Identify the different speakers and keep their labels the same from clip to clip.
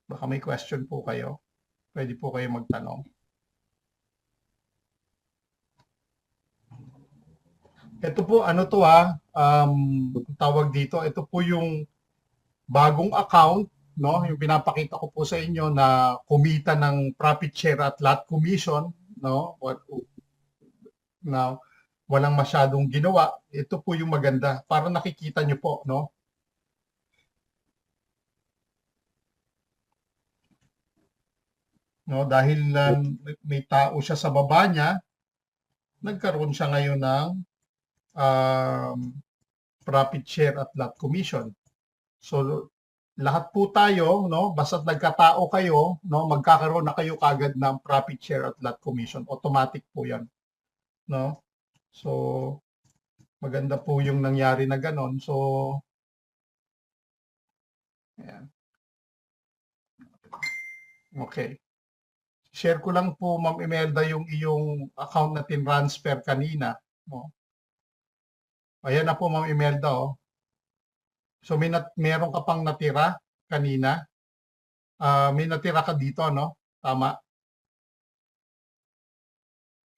Speaker 1: Baka may question po kayo. Pwede po kayo magtanong. Ito po, ano to tawag dito, ito po yung bagong account, no? Yung pinapakita ko po sa inyo na kumita ng profit share at lot commission, no? Na walang masyadong ginawa. Ito po yung maganda. Para nakikita nyo po, no? No, dahil may tao siya sa baba niya, nagkaroon siya ngayon ng profit share at lot commission. So lahat po tayo, no, basta't nagkatao kayo, no, magkakaroon na kayo kagad ng profit share at lot commission. Automatic po 'yan, no? So maganda po yung nangyari na ganon. So ayan. Okay. Share ko lang po, Ma'am Imelda, yung iyong account na tin-transfer kanina, no? Ayan na po, Ma'am Imelda, oh. So meron ka pang natira kanina. May natira ka dito, no? Tama?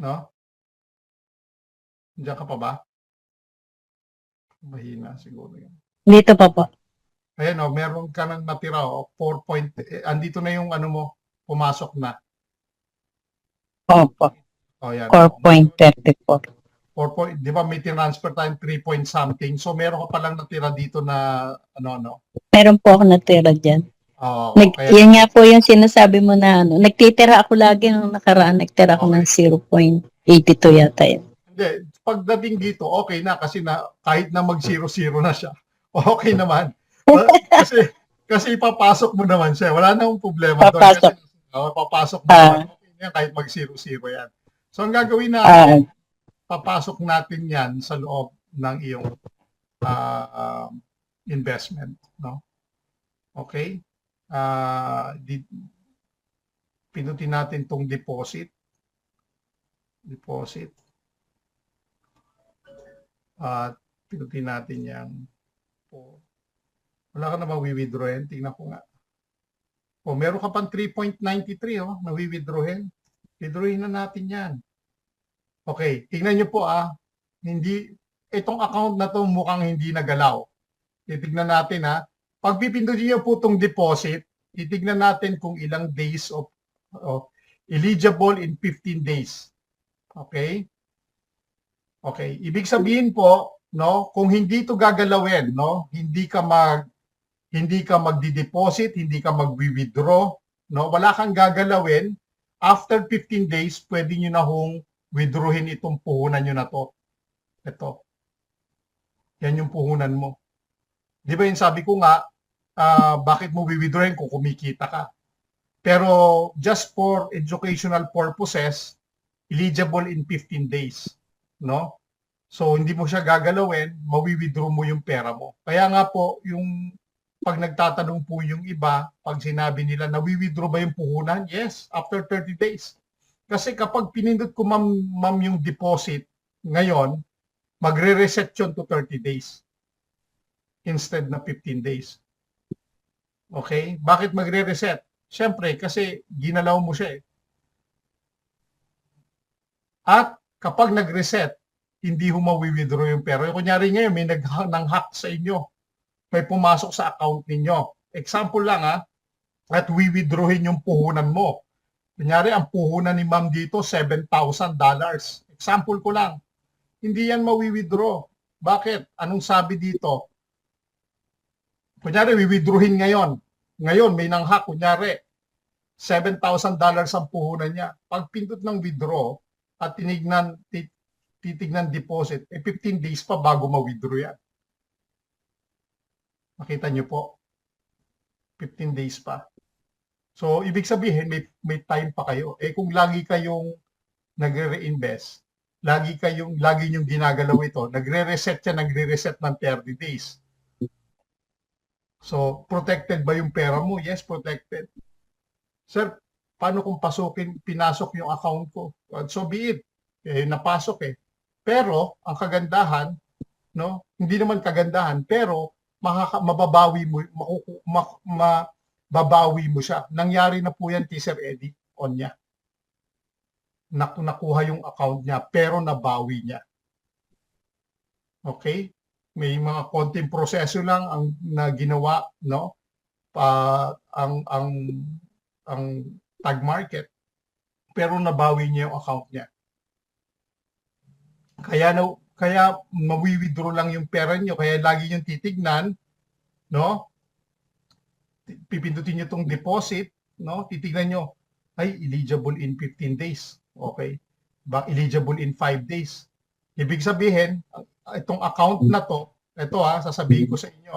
Speaker 1: No? Diyan ka pa ba? Mahina siguro yan.
Speaker 2: Dito pa po.
Speaker 1: Ayan, oh, meron ka nang natira, oh, 4 point, andito na yung ano mo, pumasok na.
Speaker 2: Opo.
Speaker 1: Oh, yan.
Speaker 2: 4.34.
Speaker 1: 4 point, di ba may transfer tayong 3 point something. So meron ka palang natira dito na ano.
Speaker 2: Meron po ako natira dyan.
Speaker 1: Oh,
Speaker 2: Yan nga po yung sinasabi mo na ano. Nagtitira ako lagi nung nakaraan. Nagtira ako ng 0.82 yata yun.
Speaker 1: Hindi, pagdating dito, okay na kasi na kahit na mag 0-0 na siya. Okay naman. Kasi ipapasok mo naman siya. Wala namang problema doon.
Speaker 2: Papasok.
Speaker 1: Kasi papasok mo naman. Okay na yan, kahit mag 0-0 yan. So ang gagawin natin, papasok natin yan sa loob ng iyong investment, no? Okay? Pinutin natin tong deposit. At pinutin natin yang wala ka na ba withdrawin? Tingnan ko nga. Meron ka pang 3.93 na-withdrawin. Withdrawin na natin yan. Okay, tingnan nyo po itong account na to mukhang hindi nagalaw. Titignan natin Pag pipindutin nyo po itong deposit, titignan natin kung ilang days of eligible in 15 days. Okay? Okay, ibig sabihin po, no, kung hindi ito gagalawin, no, hindi ka magdi-deposit, hindi ka magwi-withdraw, no, wala kang gagalawin, after 15 days, pwede nyo na withdrawin itong puhunan nyo na to. Ito. Yan yung puhunan mo. Di ba yung sabi ko nga, bakit mo withdrawin kung kumikita ka? Pero just for educational purposes, eligible in 15 days. No? So hindi mo siya gagalawin, mawi-withdraw mo yung pera mo. Kaya nga po, yung pag nagtatanong po yung iba, pag sinabi nila, nawi-withdraw ba yung puhunan? Yes, after 30 days. Kasi kapag pinindot ko ma'am yung deposit ngayon, magre-reset yun to 30 days instead na 15 days. Okay? Bakit magre-reset? Siyempre, kasi ginalaw mo siya At kapag nag-reset, hindi mawi-withdraw yung pera. Kunyari ngayon, may nang-hack sa inyo. May pumasok sa account ninyo. Example lang at withdrawin yung puhunan mo. Kunyari, ang puhunan ni ma'am dito, $7,000. Example ko lang. Hindi yan mawi-withdraw. Bakit? Anong sabi dito? Kunyari, withdrawin ngayon. Ngayon, may nang-hack. Kunyari, $7,000 ang puhunan niya. Pag pindot ng withdraw at titignan deposit, 15 days pa bago ma-withdraw yan. Makita niyo po. 15 days pa. So, ibig sabihin, may time pa kayo. Kung lagi kayong nagre-reinvest, lagi niyong ginagalaw ito, nagre-reset ng 30 days. So, protected ba yung pera mo? Yes, protected. Sir, paano kung pinasok yung account ko? So be it. Napasok Pero, ang kagandahan, no? Hindi naman kagandahan, pero mababawi mo, babawi mo siya. Nangyari na po yan kay Sir Eddie on niya. Nakuha yung account niya pero nabawi niya. Okay? May mga konting proseso lang ang na ginawa, no? Ang tag market pero nabawi niya yung account niya. Kaya mawi-withdraw lang yung pera niyo, kaya lagi yung titignan, no? Pipindutin niyo tong deposit, no? Titignan niyo, ay eligible in 15 days. Okay? Eligible in 5 days. Ibig sabihin, itong account na to, ito sasabihin ko sa inyo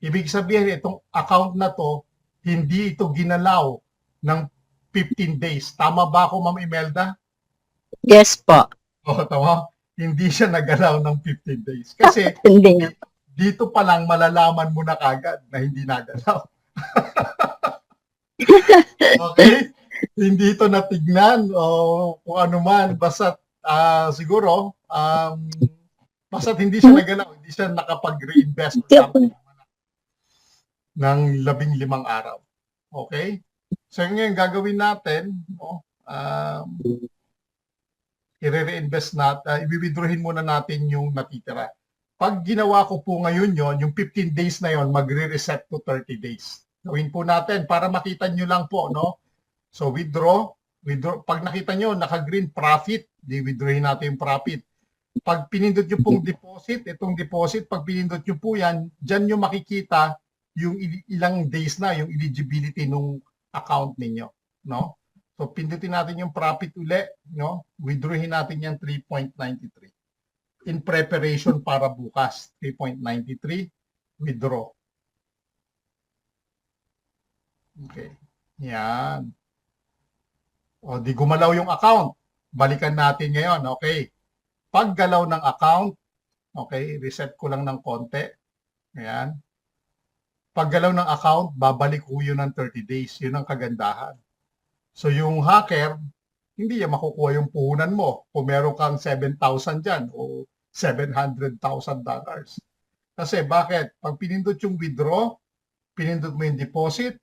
Speaker 1: ibig sabihin itong account na to, hindi ito ginalaw ng 15 days. Tama ba ako, Ma'am Imelda?
Speaker 2: Yes po.
Speaker 1: Tama. Hindi siya nagalaw ng 15 days. Kasi
Speaker 2: Hindi nga.
Speaker 1: dito pa lang malalaman mo na kagad na hindi nagalaw. Okay? Hindi ito natignan o kung ano man. Basta siguro, basta hindi siya nagalaw. Hindi siya nakapag-reinvest ng 15 araw. Okay? So ngayon gagawin natin, i-reinvest natin, i-withdrawin muna natin yung natitira. Pag ginawa ko po ngayon yung 15 days na yon, magre-reset to 30 days. Gawin po natin para makita nyo lang po, no? So withdraw. Pag nakita nyo, naka-green profit, di-withdrawin natin yung profit. Pag pinindot nyo pong deposit, itong deposit, pag pinindot nyo po yan, dyan nyo makikita yung ilang days na, yung eligibility nung account ninyo, no? So, pindutin natin yung profit uli, no? Withdrawin natin yung 3.93. In preparation para bukas, 3.93, withdraw. Okay. Yan. O, di gumalaw yung account. Balikan natin ngayon, okay. Paggalaw ng account, okay, reset ko lang ng konti. Ayan. Paggalaw ng account, babalik ko yun ng 30 days. Yun ang kagandahan. So yung hacker, hindi niya makukuha yung puhunan mo kung meron kang 7,000 dyan o $700,000. Kasi bakit? Pag pinindot yung withdraw, pinindot mo yung deposit,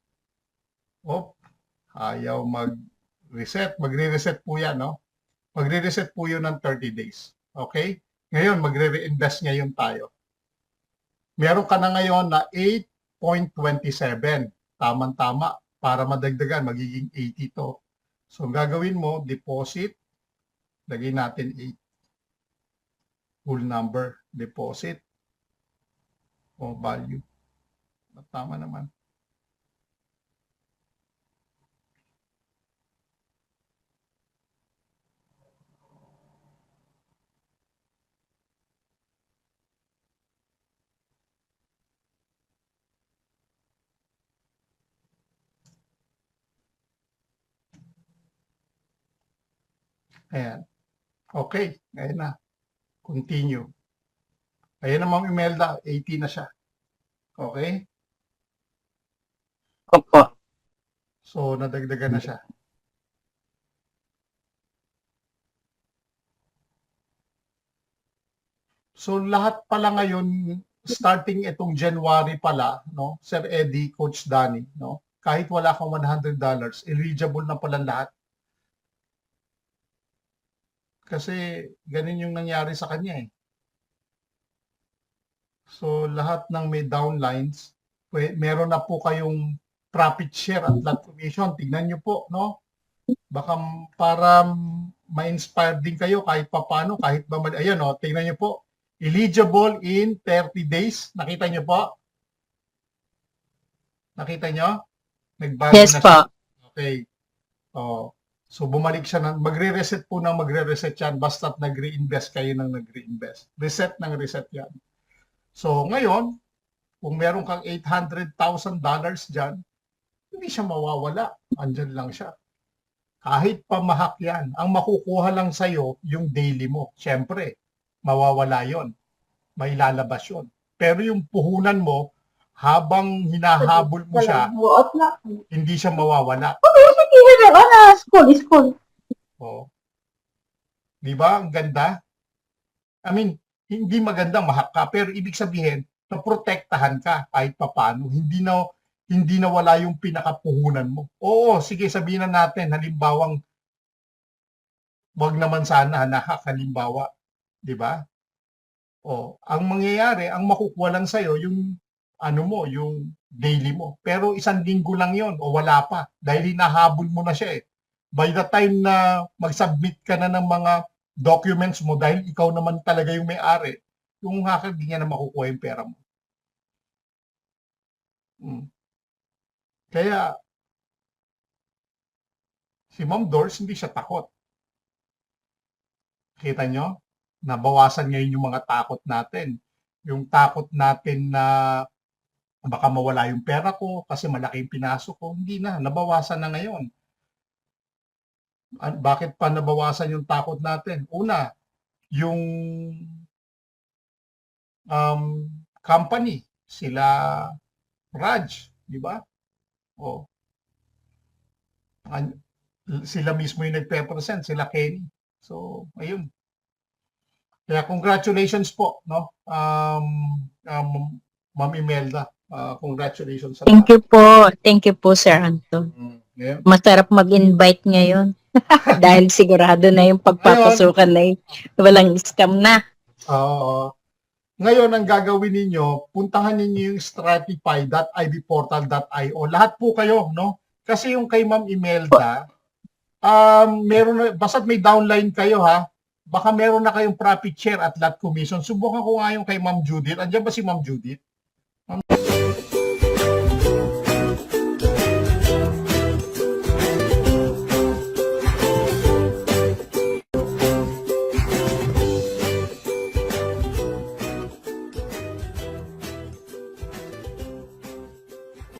Speaker 1: ayaw mag-reset. Magre-reset po yan, no? Magre-reset po yun ng 30 days. Okay? Ngayon, magre-reinvest ngayon tayo. Meron ka na ngayon na 8.27. Tama-tama. Para madagdagan, magiging 80 to. So, ang gagawin mo, deposit, lagay natin 8. Full number, deposit, o value. Tama naman. Ayan. Okay, ayan na. Continue. Ayan na, Ma'am Imelda, 80 na siya. Okay?
Speaker 2: Opo.
Speaker 1: So, nadagdagan na siya. So, lahat pala ngayon, starting itong January pala, no? Sir Eddie, Coach Danny, no? Kahit wala kang $100, eligible na pala lahat. Kasi ganun yung nangyari sa kanya eh. So lahat ng may downlines, meron na po kayong profit share at lot commission. Tignan nyo po, no? Baka para ma-inspire din kayo kahit papano, kahit ba mali. Ayan, no? Tignan nyo po. Eligible in 30 days. Nakita nyo po? Nakita nyo? Nagbago
Speaker 2: Yes
Speaker 1: na
Speaker 2: po.
Speaker 1: siya. Okay. So bumalik siya magre-reset po ng magre-reset yan basta't nag-reinvest kayo ng nag-reinvest. Reset ng reset yan. So ngayon, kung meron kang $800,000 dyan, hindi siya mawawala. Andyan lang siya. Kahit pamahak yan, ang makukuha lang sa'yo yung daily mo. Siyempre, mawawala yon, may lalabas yon. Pero yung puhunan mo, habang hinahabol mo siya, hindi siya mawawala.
Speaker 3: School.
Speaker 1: Oh. Di ba? Ang ganda. I mean, hindi magandang mahak ka, pero ibig sabihin, naprotektahan ka kahit papano. hindi nawala yung pinakapuhunan mo. Oo, sige, sabihin na natin, halimbawang, wag naman sana, nakakalimbawa, di ba? O, ang mangyayari, ang makukuha lang sa'yo, yung, ano mo, yung daily mo. Pero isang linggo lang yon o wala pa, dahil hinahabol mo na siya eh. By the time na mag-submit ka na ng mga documents mo, dahil ikaw naman talaga yung may-ari, yung hacker, di niya na makukuha yung pera mo. Mm. Kaya, si Ma'am Doors, hindi siya takot. Kita nyo? Nabawasan ngayon yung mga takot natin. Yung takot natin na baka mawala yung pera ko kasi malaki yung pinasok ko. Hindi na, nabawasan na ngayon. Bakit pa nabawasan yung takot natin? Una, yung company, sila Raj, di ba? O, sila mismo yung nagpe-present, sila Kenny. So, ayun. Kaya congratulations po, no? Ma'am Imelda, congratulations sa
Speaker 2: Thank you po. Thank you po, Sir Anton.
Speaker 1: Yeah.
Speaker 2: Masarap mag-invite ngayon. Dahil sigurado na yung pagpapasukan na yun. Walang scam na.
Speaker 1: Oo. Ngayon, ang gagawin ninyo, puntahan ninyo yung stratify.ibportal.io. Lahat po kayo, no? Kasi yung kay Ma'am Imelda, meron na, basta't may downline kayo ha, baka meron na kayong profit share at lot commission. Subukan ko nga yung kay Ma'am Judith. Andiyan ba si Ma'am Judith?